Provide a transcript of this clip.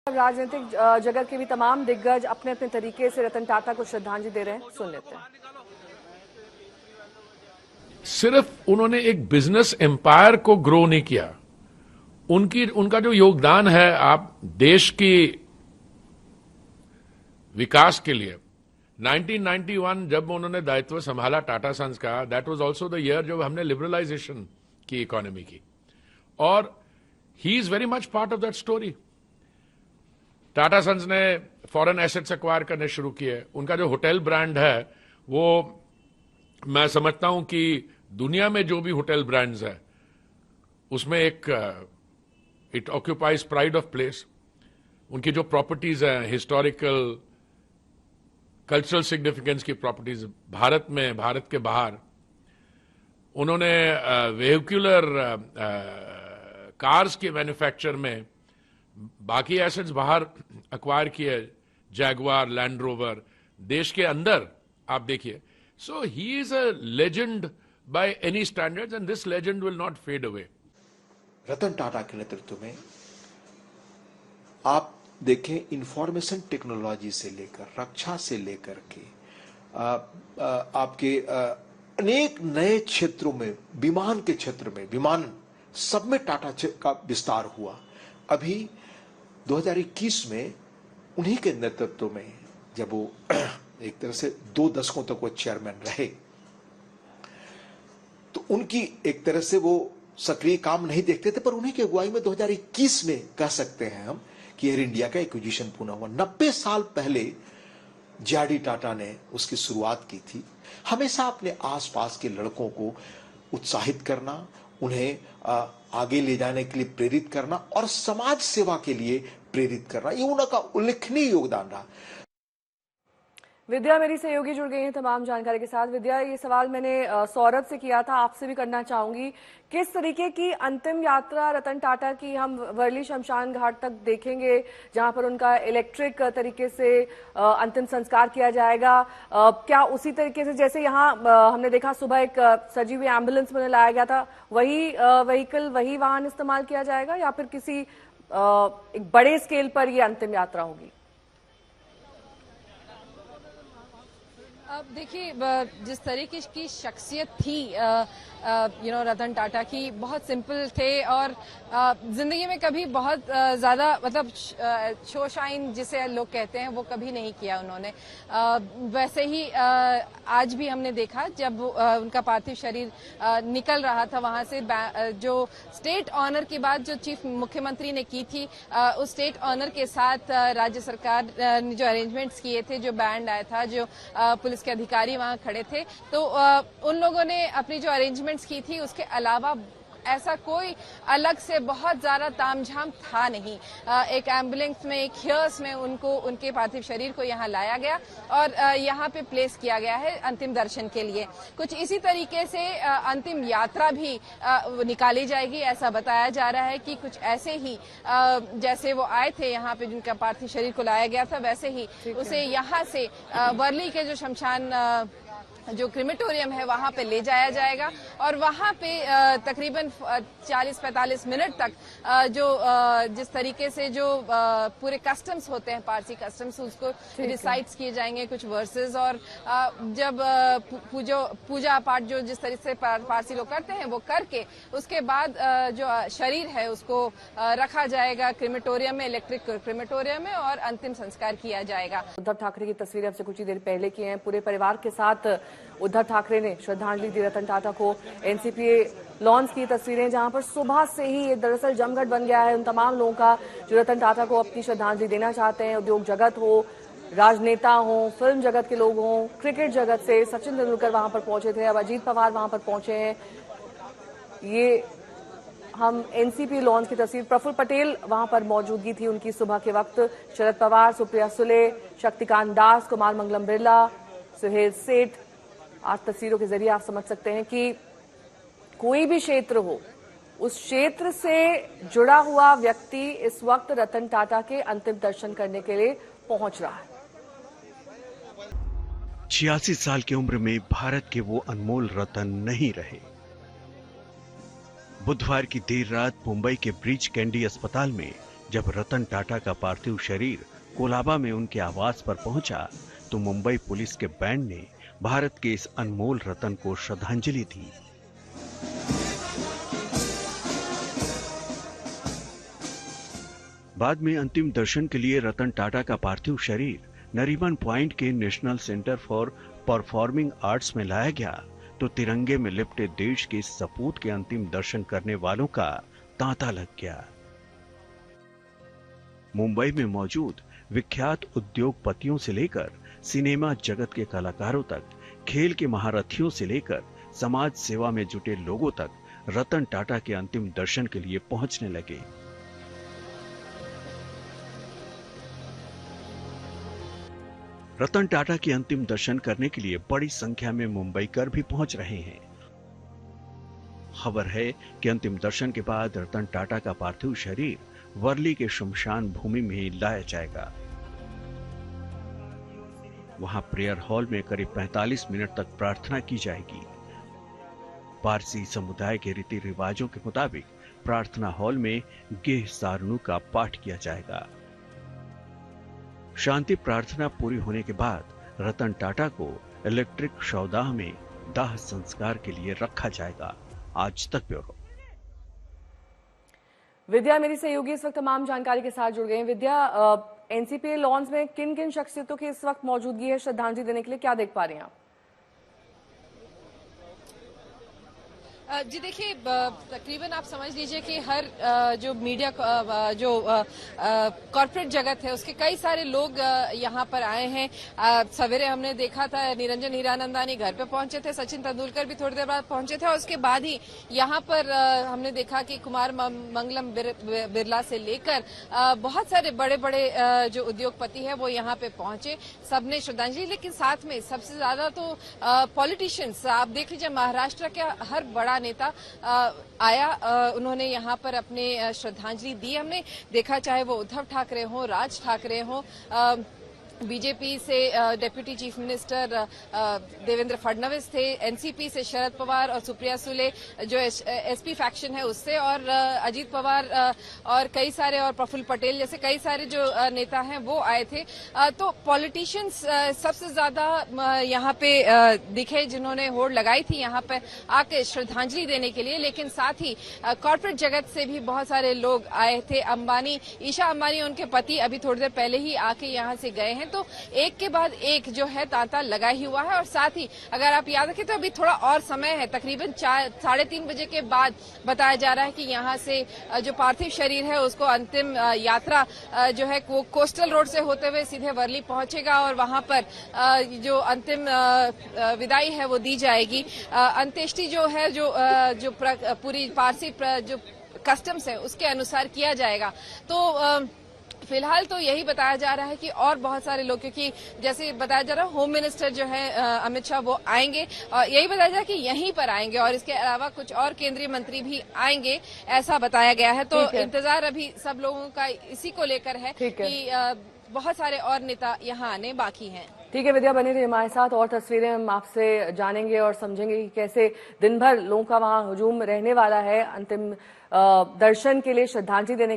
राजनीतिक जगत के भी तमाम दिग्गज अपने अपने तरीके से रतन टाटा को श्रद्धांजलि दे रहे हैं, सुन लेते हैं। सिर्फ उन्होंने एक बिजनेस एम्पायर को ग्रो नहीं किया, उनका जो योगदान है आप देश की विकास के लिए 1991 जब उन्होंने दायित्व संभाला टाटा सन्स का, that was also the year जब हमने लिबरलाइजेशन की इकोनॉमी की, और he is very much part of that story. Tata Sons ने फॉरेन एसेट्स एक्वायर करने शुरू किए। उनका जो होटल ब्रांड है वो मैं समझता हूं कि दुनिया में जो भी होटल ब्रांड्स है उसमें एक it occupies pride of place. उनकी जो प्रॉपर्टीज हैं, हिस्टोरिकल कल्चरल सिग्निफिकेंस की प्रॉपर्टीज भारत में, भारत के बाहर, उन्होंने वेहिकुलर कार्स के मैन्युफैक्चर में बाकी एसेट्स बाहर एक्वायर किए, जैगवार, लैंड रोवर, देश के अंदर आप देखिए। So he is a legend by any standards and this legend will not fade away. Ratan Tata के नेतृत्व में आप देखें, इंफॉर्मेशन टेक्नोलॉजी से लेकर रक्षा से लेकर के आपके अनेक नए क्षेत्रों में, विमान के क्षेत्र में, विमान सब में टाटा का विस्तार हुआ। अभी 2021 में उन्हीं के नेतृत्व में जब वो एक तरह से 2 दशकों तक वो चेयरमैन रहे, तो उनकी एक तरह से वो सक्रिय काम नहीं देखते थे, पर उन्हीं की अगुवाई में 2021 में कह सकते हैं हम कि एयर इंडिया का एक्विजिशन पूरा हुआ। 90 साल पहले जेआरडी टाटा ने उसकी शुरुआत की थी। हमेशा अपने आसपास के लड़कों को उत्साहित करना, उन्हें आगे ले जाने के लिए प्रेरित करना और समाज सेवा के लिए प्रेरित करना, ये उनका उल्लेखनीय योगदान रहा। विद्या मेरी सहयोगी जुड़ गई हैं तमाम जानकारी के साथ। विद्या, ये सवाल मैंने सौरभ से किया था, आपसे भी करना चाहूंगी। किस तरीके की अंतिम यात्रा रतन टाटा की हम वर्ली शमशान घाट तक देखेंगे, जहां पर उनका इलेक्ट्रिक तरीके से अंतिम संस्कार किया जाएगा? क्या उसी तरीके से जैसे यहाँ हमने देखा सुबह एक सजी हुई एम्बुलेंस में लाया गया था, वही व्हीकल, वही वाहन इस्तेमाल किया जाएगा, या फिर किसी एक बड़े स्केल पर ये अंतिम यात्रा होगी? अब देखिए, जिस तरीके की शख्सियत थी रतन टाटा की, बहुत सिंपल थे और जिंदगी में कभी बहुत ज्यादा मतलब शो शाइन जिसे लोग कहते हैं वो कभी नहीं किया उन्होंने। वैसे ही आज भी हमने देखा जब उनका पार्थिव शरीर निकल रहा था वहां से, जो स्टेट ऑनर की बात जो चीफ मुख्यमंत्री ने की थी, उस स्टेट ऑनर के साथ राज्य सरकार ने जो अरेंजमेंट्स किए थे, जो बैंड आया था, जो पुलिस के अधिकारी वहां खड़े थे, तो उन लोगों ने अपनी जो अरेंजमेंट्स की थी उसके अलावा ऐसा कोई अलग से बहुत ज्यादा तामझाम था नहीं। एक एम्बुलेंस में, एक हियर्स में उनको, उनके पार्थिव शरीर को यहाँ लाया गया और यहाँ पे प्लेस किया गया है अंतिम दर्शन के लिए। कुछ इसी तरीके से अंतिम यात्रा भी निकाली जाएगी, ऐसा बताया जा रहा है कि कुछ ऐसे ही जैसे वो आए थे यहाँ पे, जिनका पार्थिव शरीर को लाया गया था, वैसे ही उसे यहाँ से वर्ली के जो शमशान जो क्रिमेटोरियम है वहां पे ले जाया जाएगा और वहां पे तकरीबन 40-45 मिनट तक जो जिस तरीके से जो पूरे कस्टम्स होते हैं, पारसी कस्टम्स, उसको रिसाइट्स किए जाएंगे, कुछ वर्सेस, और जब पूजा पाठ जो जिस तरीके से पारसी लोग करते हैं वो करके उसके बाद जो शरीर है उसको रखा जाएगा क्रिमेटोरियम में, इलेक्ट्रिक क्रिमेटोरियम में, और अंतिम संस्कार किया जाएगा। उद्धव ठाकरे की तस्वीरें आपसे कुछ ही देर पहले की हैं। पूरे परिवार के साथ उद्धव ठाकरे ने श्रद्धांजलि दी रतन टाटा को। एनसीपीए लॉन्च की तस्वीरें, जहां पर सुबह से ही ये दरअसल जमघट बन गया है उन तमाम लोगों का जो रतन टाटा को अपनी श्रद्धांजलि देना चाहते हैं। उद्योग जगत हो, राजनेता हो, फिल्म जगत के लोग हों, क्रिकेट जगत से सचिन तेंदुलकर वहां पर पहुंचे थे, अब अजीत पवार वहां पर पहुंचे हैं। ये हम एनसीपी लॉन्च की तस्वीर, प्रफुल्ल पटेल वहां पर मौजूदगी थी उनकी सुबह के वक्त, शरद पवार, सुप्रिया सुले, शक्तिकांत दास, कुमार मंगलम बिरला, सुहेल सेठ। आज तस्वीरों के जरिए आप समझ सकते हैं कि कोई भी क्षेत्र हो, उस क्षेत्र से जुड़ा हुआ व्यक्ति इस वक्त रतन टाटा के अंतिम दर्शन करने के लिए पहुंच रहा है। 86 साल की उम्र में भारत के वो अनमोल रतन नहीं रहे। बुधवार की देर रात मुंबई के ब्रीच कैंडी अस्पताल में जब रतन टाटा का पार्थिव शरीर कोलाबा में उनके आवास पर पहुंचा तो मुंबई पुलिस के बैंड ने भारत के इस अनमोल रतन को श्रद्धांजलि दी। बाद में अंतिम दर्शन के लिए रतन टाटा का पार्थिव शरीर नरीमन पॉइंट के national centre for performing arts में लाया गया तो तिरंगे में लिपटे देश के सपूत के अंतिम दर्शन करने वालों का तांता लग गया। मुंबई में मौजूद विख्यात उद्योगपतियों से लेकर सिनेमा जगत के कलाकारों तक, खेल के महारथियों से लेकर समाज सेवा में जुटे लोगों तक रतन टाटा के अंतिम दर्शन के लिए पहुंचने लगे। रतन टाटा के अंतिम दर्शन करने के लिए बड़ी संख्या में मुंबईकर भी पहुंच रहे हैं। खबर है कि अंतिम दर्शन के बाद रतन टाटा का पार्थिव शरीर वर्ली के शमशान भूमि में लाया जाएगा। वहां प्रेयर हॉल में करीब 45 मिनट तक प्रार्थना की जाएगी। पारसी समुदाय के रीति रिवाजों के मुताबिक प्रार्थना हॉल में गेह सारणु का पाठ किया जाएगा। शांति प्रार्थना पूरी होने के बाद रतन टाटा को इलेक्ट्रिक शवदाह में दाह संस्कार के लिए रखा जाएगा। आज तक ब्यूरो। विद्या मेरी सहयोगी इस वक्त तमाम जानकारी के साथ जुड़ गए हैं। विद्या, एनसीपीए लॉन्स में किन किन शख्सियतों की इस वक्त मौजूदगी है श्रद्धांजलि देने के लिए, क्या देख पा रही हैं आप? जी देखिए, तकरीबन आप समझ लीजिए कि हर जो मीडिया जो कॉर्पोरेट जगत है उसके कई सारे लोग यहाँ पर आए हैं। सवेरे हमने देखा था निरंजन हीरानंदानी घर पे पहुंचे थे, सचिन तेंदुलकर भी थोड़ी देर बाद पहुंचे थे और उसके बाद ही यहाँ पर हमने देखा कि कुमार मंगलम बिरला से लेकर बहुत सारे बड़े बड़े जो उद्योगपति है वो यहाँ पे पहुंचे, सबने श्रद्धांजलि। लेकिन साथ में सबसे ज्यादा तो पॉलिटिशियंस, आप देख लीजिए महाराष्ट्र का हर बड़ा नेता आया, उन्होंने यहाँ पर अपने श्रद्धांजलि दी। हमने देखा चाहे वो उद्धव ठाकरे हो, राज ठाकरे हो, बीजेपी से deputy chief minister Devendra Fadnavis थे, एनसीपी से शरद पवार और सुप्रिया सुले जो एसपी फैक्शन है उससे, और अजीत पवार और कई सारे, और प्रफुल्ल पटेल जैसे कई सारे जो नेता हैं वो आए थे। तो पॉलिटिशियंस सबसे ज्यादा यहाँ पे दिखे जिन्होंने होड़ लगाई थी यहाँ पे आके श्रद्धांजलि देने के लिए। लेकिन साथ ही कॉर्पोरेट जगत से भी बहुत सारे लोग आए थे। अंबानी, ईशा अंबानी उनके पति अभी थोड़ी देर पहले ही आके यहाँ से गए हैं। तो एक के बाद एक जो है तांता लगा ही हुआ है। और साथ ही अगर आप याद रखें तो अभी थोड़ा और समय है, तकरीबन 3:30 बजे के बाद बताया जा रहा है कि यहाँ से जो पार्थिव शरीर है उसको अंतिम यात्रा जो है वो कोस्टल रोड से होते हुए सीधे वर्ली पहुंचेगा और वहां पर जो अंतिम विदाई है वो दी जाएगी। अंत्येष्टि जो है जो पूरी पारसी जो कस्टम्स है उसके अनुसार किया जाएगा। तो फिलहाल तो यही बताया जा रहा है कि और बहुत सारे लोग, क्योंकि जैसे बताया जा रहा है होम मिनिस्टर जो है अमित शाह वो आएंगे, और यही बताया जा रहा है कि यहीं पर आएंगे और इसके अलावा कुछ और केंद्रीय मंत्री भी आएंगे, ऐसा बताया गया है। तो इंतजार अभी सब लोगों का इसी को लेकर है कि बहुत सारे और नेता यहाँ आने बाकी हैं। ठीक है विद्या, बनी रही हमारे साथ, और तस्वीरें हम आपसे जानेंगे और समझेंगे कि कैसे दिन भर लोगों का वहां हुजूम रहने वाला है अंतिम दर्शन के लिए, श्रद्धांजलि देने के